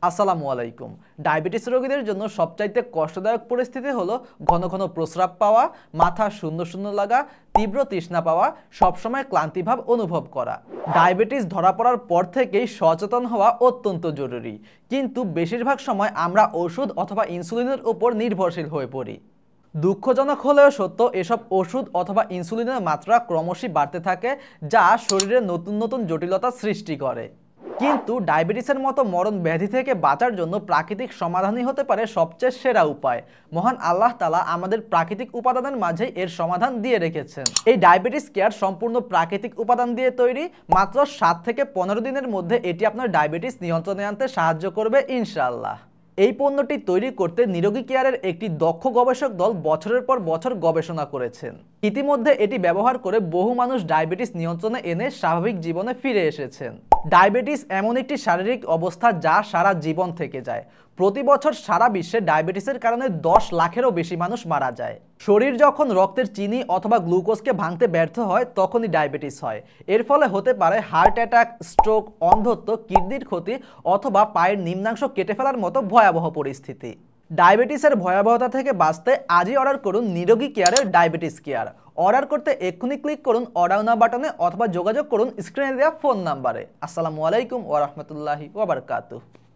আসসালামু আলাইকুম। ডায়াবেটিস রোগীদের জন্য সবচাইতে কষ্টদায়ক পরিস্থিতি হলো ঘন ঘন প্রস্রাব পাওয়া, মাথা শূন্য শূন্য লাগা, তীব্র তৃষ্ণা পাওয়া, সবসময় ক্লান্তিভাব অনুভব করা। ডায়াবেটিস ধরা পড়ার পর থেকেই সচেতন হওয়া অত্যন্ত জরুরি, কিন্তু বেশিরভাগ সময় আমরা ওষুধ অথবা ইনসুলিনের উপর নির্ভরশীল হয়ে পড়ি। দুঃখজনক হলেও সত্য, এসব ওষুধ অথবা ইনসুলিনের মাত্রা ক্রমশই বাড়তে থাকে, যা শরীরে নতুন নতুন জটিলতা সৃষ্টি করে। কিন্তু ডায়াবেটিসের মতো মরণ ব্যাধি থেকে বাঁচার জন্য প্রাকৃতিক সমাধানই হতে পারে সবচেয়ে সেরা উপায়। মহান আল্লাহ তাআলা আমাদের প্রাকৃতিক উপাদানের মাঝেই এর সমাধান দিয়ে রেখেছেন। এই ডায়াবেটিস কেয়ার সম্পূর্ণ প্রাকৃতিক উপাদান দিয়ে তৈরি। মাত্র 7 থেকে 15 দিনের মধ্যে এটি আপনার ডায়াবেটিস নিয়ন্ত্রণে আনতে সাহায্য করবে ইনশাআল্লাহ। এই পণ্যটি তৈরি করতে নিরোগী কেয়ারের একটি দক্ষ গবেষক দল বছরের পর বছর গবেষণা করেছেন। ইতিমধ্যে এটি ব্যবহার করে বহু মানুষ ডায়াবেটিস নিয়ন্ত্রণে এনে স্বাভাবিক জীবনে ফিরে এসেছেন। ডায়াবেটিস এমন একটি শারীরিক অবস্থা যা সারা জীবন থেকে যায়। প্রতি বছর সারা বিশ্বে ডায়াবেটিসের কারণে 10 লাখেরও বেশি মানুষ মারা যায়। শরীর যখন রক্তের চিনি অথবা গ্লুকোজকে ভাঙতে ব্যর্থ হয়, তখনই ডায়াবেটিস হয়। এর ফলে হতে পারে হার্ট অ্যাটাক, স্ট্রোক, অন্ধত্ব, কিডনির ক্ষতি অথবা পায়ের নিম্নাংশ কেটে ফেলার মতো ভয়াবহ পরিস্থিতি। ডায়াবেটিসের ভয়াবহতা থেকে বাঁচতে আজই অর্ডার করুন নিরোগী কেয়ারের ডায়াবেটিস কেয়ার। অর্ডার করতে এক্ষুনি ক্লিক করুন অর্ডার নাও বাটনে অথবা যোগাযোগ করুন স্ক্রিনে দেওয়া ফোন নাম্বারে। আসসালামু আলাইকুম ওয়া রাহমাতুল্লাহি ওয়া বারাকাতুহু।